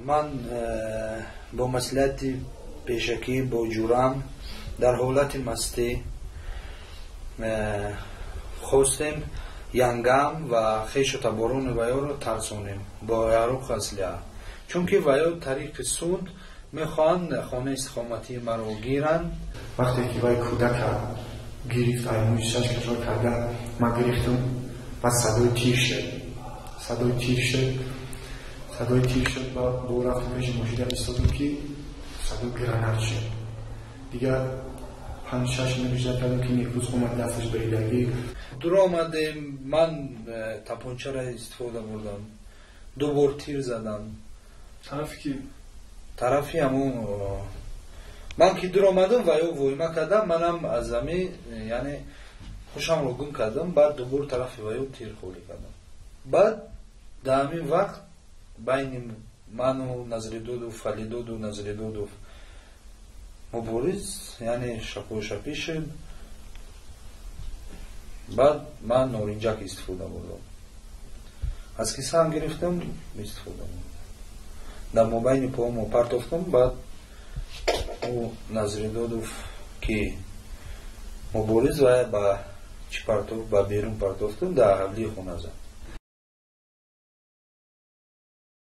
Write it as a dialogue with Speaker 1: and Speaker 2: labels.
Speaker 1: من با مسئلت پیشکی با جورم در حالت مستی خواستیم ینگم و خیش و تبارون ویا رو ترسونیم با یاروق اسلحه، چون که ویا طریق سود میخوان خانه استقامتی مرا گیرن.
Speaker 2: وقتی که وای کودک گرفت ایموشش کجا کرده من گرفتم و صدای تیر شد و با رفتم پیش مشیدم ایستادم که صدای گرانت شد. دیگر 5-6 بیشتر کردم که یک روز اومد دستش بریدگی
Speaker 1: دور آمدیم، من تپانچه را استفاده بردم، 2 بار تیر زدم.
Speaker 2: طرفی کی؟
Speaker 1: طرفی همون من که دور آمدم و یا وایمه کردم، منم از زمین یعنی خوشم رو گم کردم. بعد 2 بار طرفی و یا تیر خوری کردم. بعد در همین وقت بین من و نظریدودوف، خلیدودوف، نظریدودوف مبارز یعنی شپی شد. بعد من نارنجک استفاده بردم، از کیسه هم گرفتم استفاده بردم، در مابین پاهم پرتافتم. بعد او نظریدودوف که مبارز و با چی پرتاف با بیرون پرتافتم در حولی خونه زد.